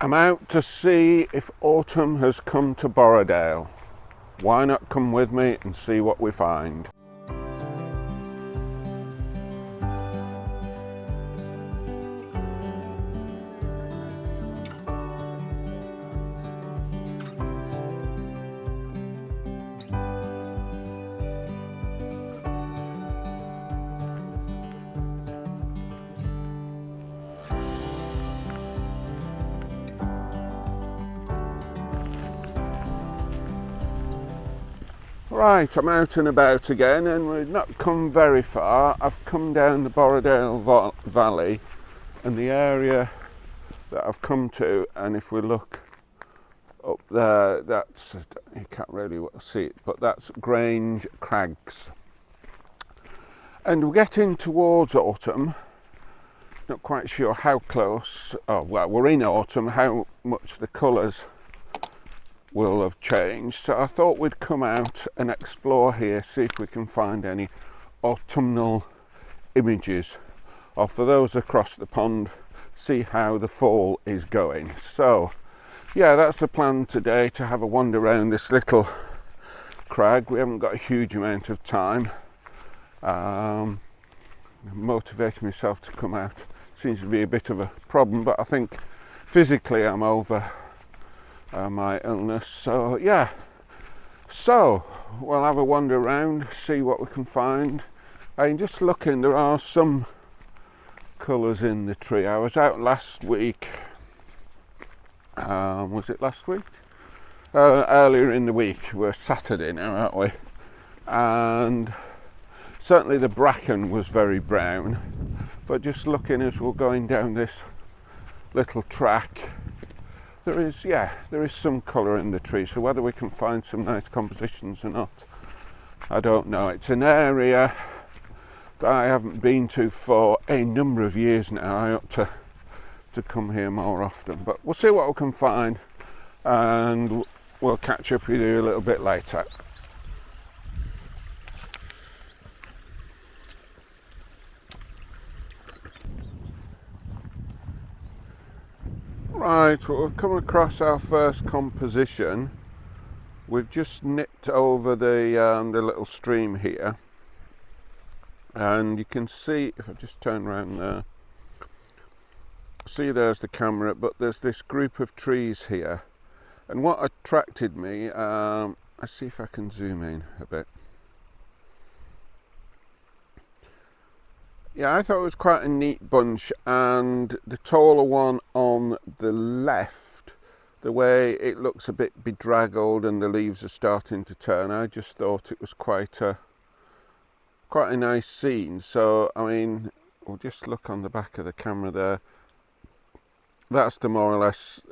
I'm out to see if autumn has come to Borrowdale. Why not come with me and see what we find? Right, I'm out and about again, and we've not come very far. I've come down the Borrowdale Valley, and the area that I've come to, and if we look up there, that's, you can't really see it, but that's Grange Crags. And we're getting towards autumn. Not quite sure how close, oh well, we're in autumn, how much the colours will have changed, so I thought we'd come out and explore here, see if we can find any autumnal images, or for those across the pond, see how the fall is going. So yeah, that's the plan today, to have a wander around this little crag. We haven't got a huge amount of time. Motivating myself to come out seems to be a bit of a problem, but I think physically I'm over my illness, so yeah, so we'll have a wander around, see what we can find. And just looking, there are some colours in the tree. I was out last week, was it last week? Earlier in the week, we're Saturday now, aren't we? And certainly the bracken was very brown, but just looking as we're going down this little track, there is some colour in the tree, so whether we can find some nice compositions or not, I don't know. It's an area that I haven't been to for a number of years now. I ought to come here more often, but we'll see what we can find, and we'll catch up with you a little bit later. Right, well, we've come across our first composition. We've just nipped over the little stream here, and you can see, if I just turn around there, see there's the camera, but there's this group of trees here, and what attracted me, let's see if I can zoom in a bit. Yeah, I thought it was quite a neat bunch, and the taller one on the left, the way it looks a bit bedraggled and the leaves are starting to turn, I just thought it was quite a nice scene. So I mean, we'll just look on the back of the camera there. That's the more or less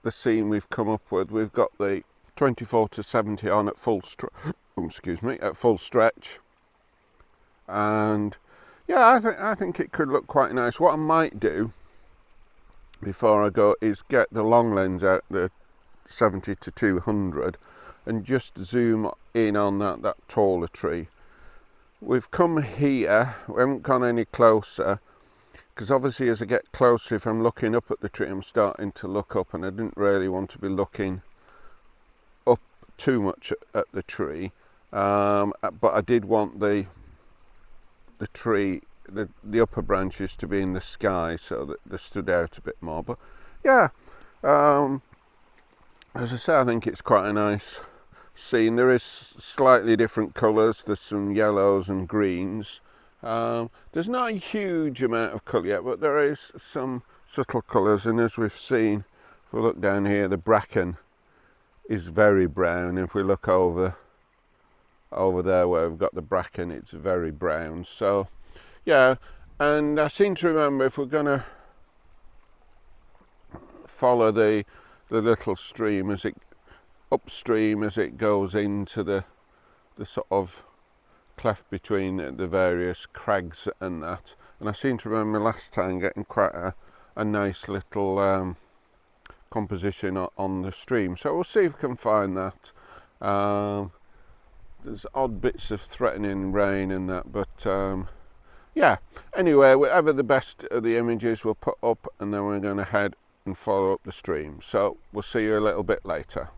the scene we've come up with. We've got the 24 to 70 on at full at full stretch, and yeah, I think it could look quite nice. What I might do before I go is get the long lens out, the 70 to 200, and just zoom in on that taller tree. We've come here, we haven't gone any closer, because obviously as I get closer, if I'm looking up at the tree, I'm starting to look up, and I didn't really want to be looking up too much at the tree, but I did want the tree, the upper branches to be in the sky, so that they stood out a bit more. But yeah, as I say, I think it's quite a nice scene. There is slightly different colours. There's some yellows and greens. There's not a huge amount of colour yet, but there is some subtle colours, and as we've seen, if we look down here, the bracken is very brown. If we look over there where we've got the bracken, it's very brown. So yeah, and I seem to remember, if we're going to follow the little stream as it upstream as it goes into the sort of cleft between the various crags and that, and I seem to remember last time getting quite a nice little composition on the stream, so we'll see if we can find that. There's odd bits of threatening rain and that, but yeah, anyway, whatever the best of the images we'll put up, and then we're going to head and follow up the stream. So we'll see you a little bit later.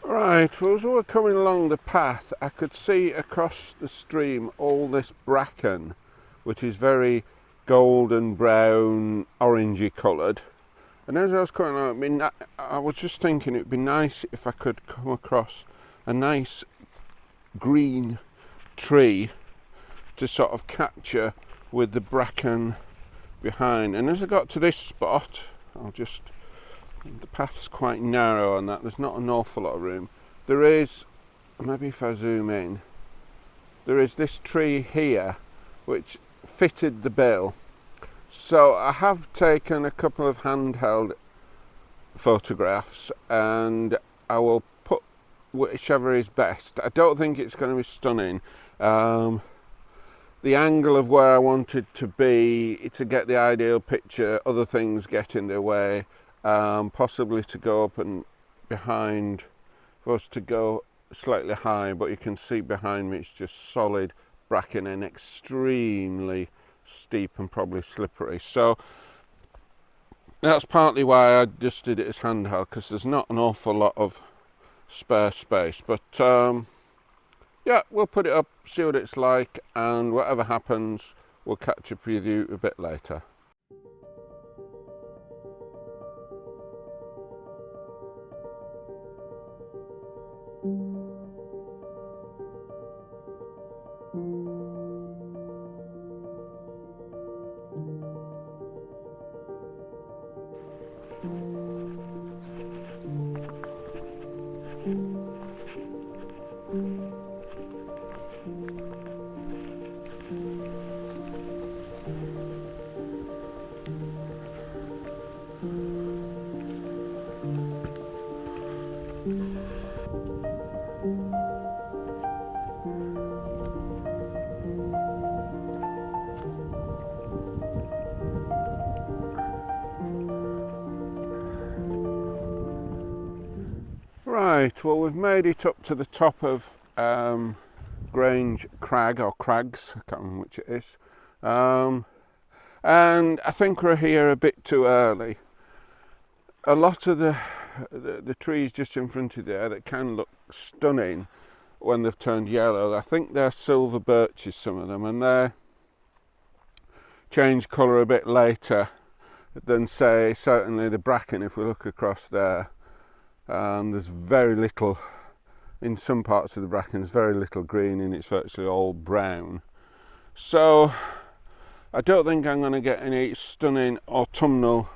Right, well, as we were coming along the path, I could see across the stream all this bracken, which is very golden brown, orangey coloured. And as I was coming along, I was just thinking it'd be nice if I could come across a nice green tree to sort of capture with the bracken behind. And as I got to this spot, the path's quite narrow and that, there's not an awful lot of room. There is, maybe if I zoom in, there is this tree here which fitted the bill. So I have taken a couple of handheld photographs and I will put whichever is best. I don't think it's going to be stunning. The angle of where I wanted to be to get the ideal picture, other things get in the way, possibly to go up and behind, for us to go slightly high, but you can see behind me it's just solid bracken and extremely steep and probably slippery. So that's partly why I just did it as handheld, because there's not an awful lot of spare space. But yeah, we'll put it up, see what it's like, and whatever happens, we'll catch up with you a bit later. Right, well, we've made it up to the top of Grange Crag, or Crags, I can't remember which it is, and I think we're here a bit too early. A lot of the trees just in front of there that can look stunning when they've turned yellow, I think they're silver birches, some of them, and they change colour a bit later than, say, certainly the bracken. If we look across there, there's very little, in some parts of the bracken, there's very little green and it's virtually all brown. So I don't think I'm going to get any stunning autumnal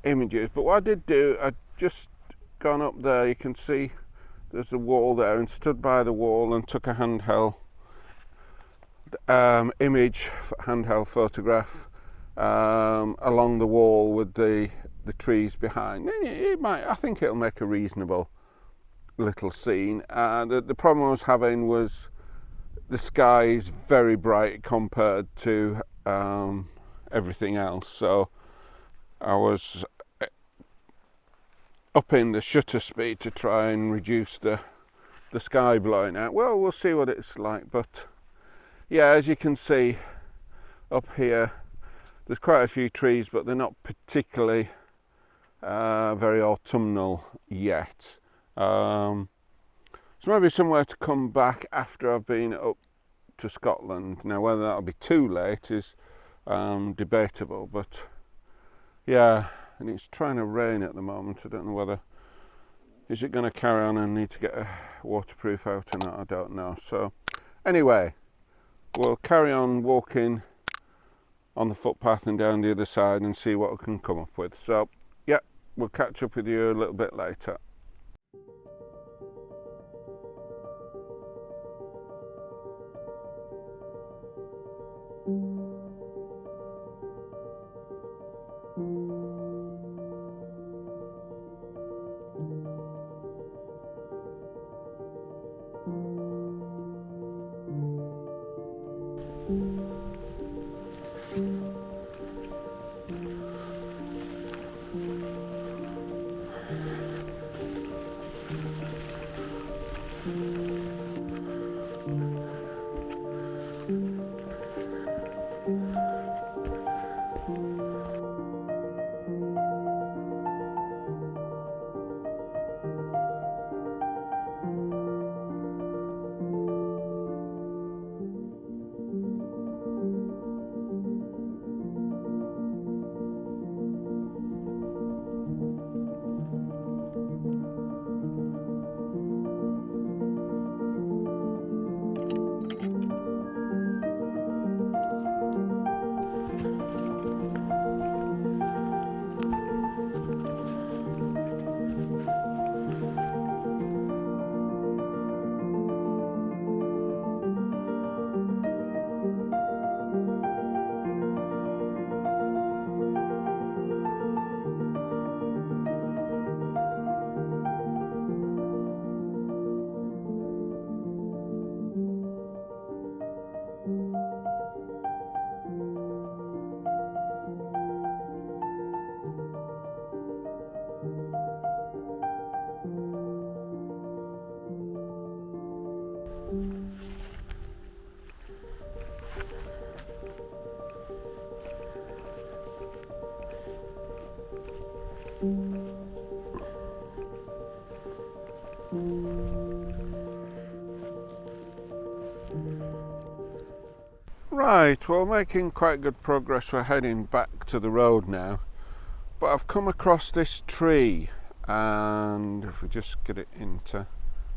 images, but what I did do, I just gone up there, you can see there's a wall there, and stood by the wall and took a handheld image, handheld photograph along the wall with the trees behind. I think it'll make a reasonable little scene. The problem I was having was the sky is very bright compared to everything else, so I was upping the shutter speed to try and reduce the sky blowing out. Well, we'll see what it's like, but yeah, as you can see up here, there's quite a few trees, but they're not particularly very autumnal yet. So maybe somewhere to come back after I've been up to Scotland. Now, whether that'll be too late is debatable, but yeah, and it's trying to rain at the moment. I don't know whether is it going to carry on and need to get a waterproof out or not? I don't know. So anyway, we'll carry on walking on the footpath and down the other side and see what we can come up with. So yeah, we'll catch up with you a little bit later. Right, well, making quite good progress. We're heading back to the road now, but I've come across this tree, and if we just get it into,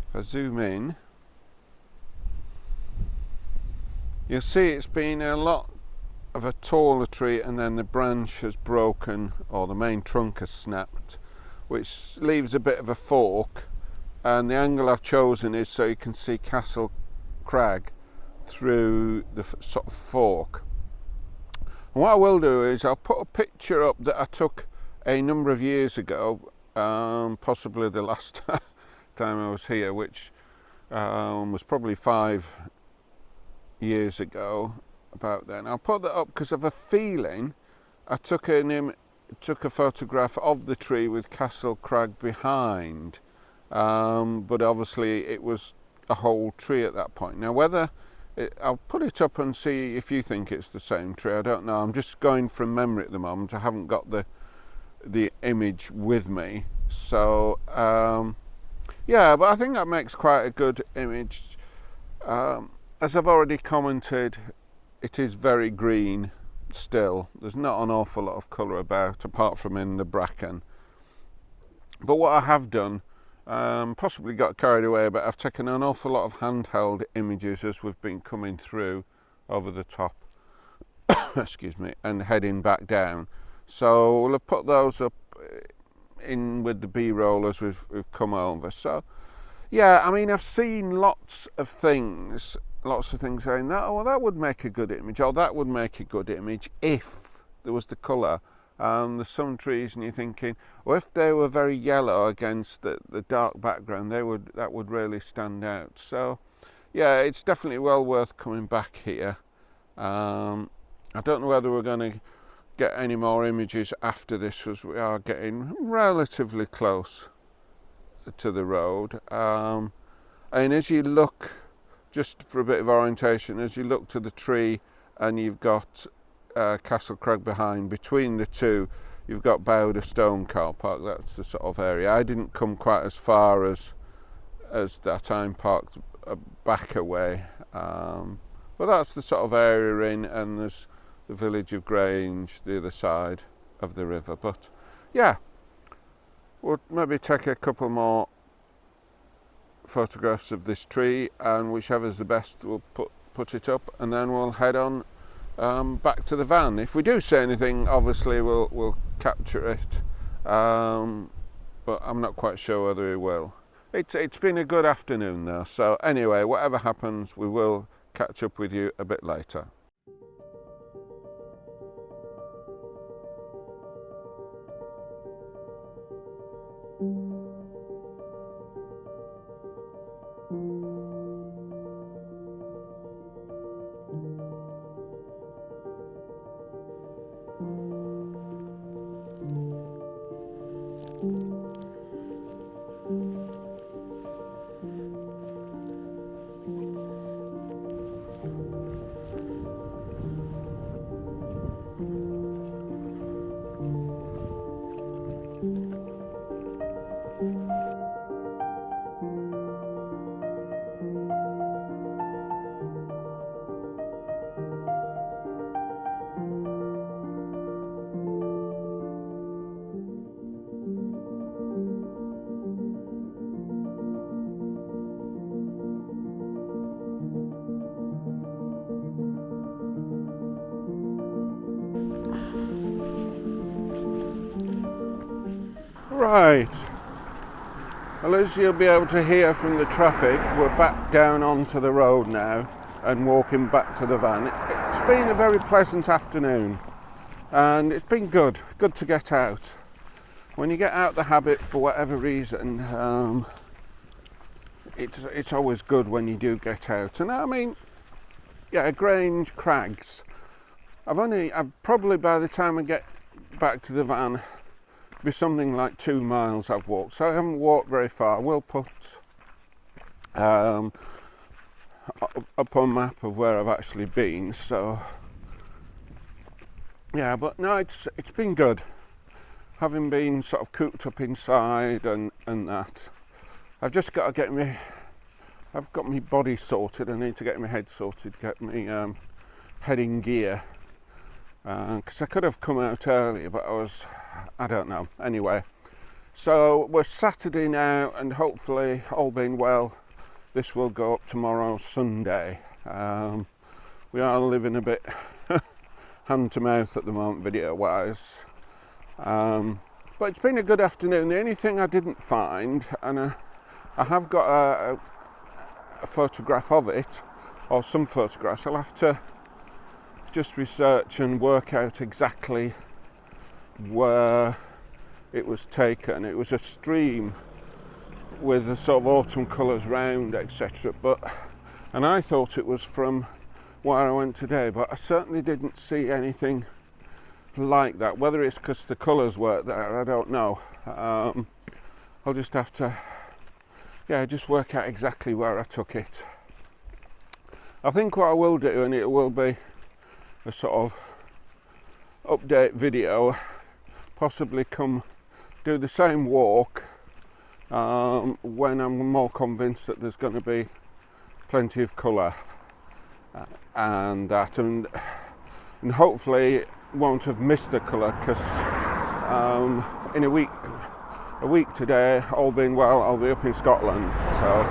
if I zoom in, you'll see it's been a lot of a taller tree, and then the branch has broken, or the main trunk has snapped, which leaves a bit of a fork, and the angle I've chosen is so you can see Castle Crag through the sort of fork. And what I will do is I'll put a picture up that I took a number of years ago, possibly the last time I was here, which was probably 5 years ago, about then. I'll put that up because I have a feeling I took a photograph of the tree with Castle Crag behind, but obviously it was a whole tree at that point. Now whether I'll put it up and see if you think it's the same tree. I don't know. I'm just going from memory at the moment. I haven't got the image with me. So yeah, but I think that makes quite a good image. As I've already commented, it is very green still. There's not an awful lot of colour about, apart from in the bracken. But what I have done, possibly got carried away, but I've taken an awful lot of handheld images as we've been coming through over the top excuse me, and heading back down. So we'll have put those up in with the B-roll as we've come over. So yeah, I mean, I've seen lots of things saying that, oh well, that would make a good image, or that would make a good image if there was the colour. There's some trees and you're thinking, well, if they were very yellow against the dark background, that would really stand out. So yeah, it's definitely well worth coming back here. I don't know whether we're going to get any more images after this, as we are getting relatively close to the road. And as you look, just for a bit of orientation, as you look to the tree and you've got Castle Crag behind, between the two you've got Borrowdale Stone Car Park. That's the sort of area. I didn't come quite as far as that. I'm parked back away, but that's the sort of area we're in, and there's the village of Grange the other side of the river. But yeah, we'll maybe take a couple more photographs of this tree, and whichever's the best we'll put it up, and then we'll head on back to the van. If we do see anything, obviously we'll capture it, but I'm not quite sure whether we will. It's been a good afternoon though, so anyway, whatever happens, we will catch up with you a bit later. Right, well, as you'll be able to hear from the traffic, we're back down onto the road now and walking back to the van. It's been a very pleasant afternoon and it's been good to get out. When you get out the habit for whatever reason, it's always good when you do get out. And I mean, yeah, Grange Crags, I've probably, by the time I get back to the van, be something like 2 miles I've walked, so I haven't walked very far. We'll put up a map of where I've actually been. So yeah, but no, it's been good, having been sort of cooped up inside and that. I've just got to I've got my body sorted. I need to get my head sorted, get my head in gear, because I could have come out earlier, but I don't know. Anyway, so we're Saturday now, and hopefully, all being well, this will go up tomorrow, Sunday. We are living a bit hand to mouth at the moment, video wise, but it's been a good afternoon. The only thing I didn't find, and I have got a photograph of it, or some photographs. I'll have to just research and work out exactly where it was taken. It was a stream with the sort of autumn colours round, etc. And I thought it was from where I went today, but I certainly didn't see anything like that. Whether it's because the colours weren't there, I don't know. I'll just have to, just work out exactly where I took it. I think what I will do, and it will be a sort of update video, possibly come do the same walk when I'm more convinced that there's going to be plenty of colour and that, and hopefully won't have missed the colour, because in a week today, all being well, I'll be up in Scotland. So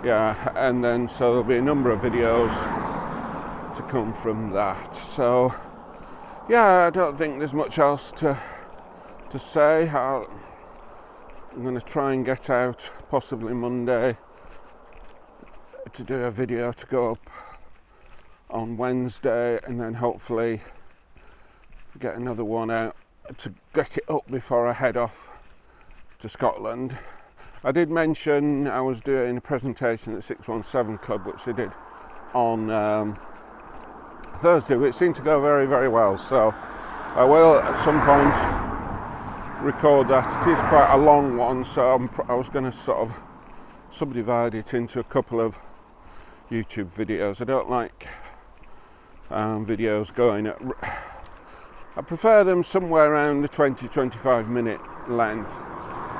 yeah, and then so there'll be a number of videos to come from that. So yeah, I don't think there's much else to say. I'm going to try and get out possibly Monday to do a video to go up on Wednesday, and then hopefully get another one out to get it up before I head off to Scotland. I did mention I was doing a presentation at 617 Club, which I did on Thursday, which seemed to go very, very well. So I will at some point record that. It is quite a long one, so I was going to sort of subdivide it into a couple of YouTube videos. I don't like videos going at, I prefer them somewhere around the 20-25 minute length,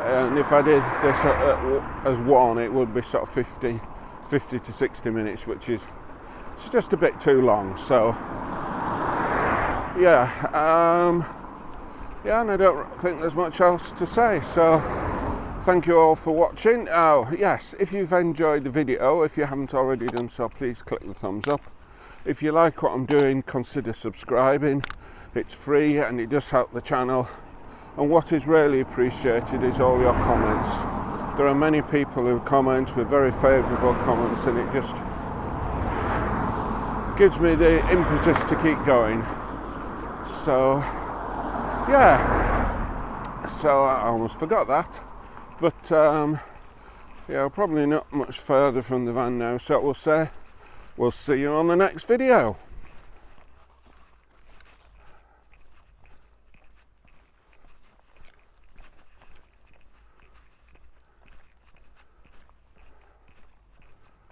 and if I did this as one, it would be sort of 50 to 60 minutes, which is it's just a bit too long. So yeah, and I don't think there's much else to say. So Thank you all for watching. Oh yes, if you've enjoyed the video, if you haven't already done so, please click the thumbs up. If you like what I'm doing, consider subscribing. It's free and it does help the channel. And what is really appreciated is all your comments. There are many people who comment with very favourable comments, and it just gives me the impetus to keep going. So yeah, so I almost forgot that. But yeah, probably not much further from the van now, so we'll see you on the next video.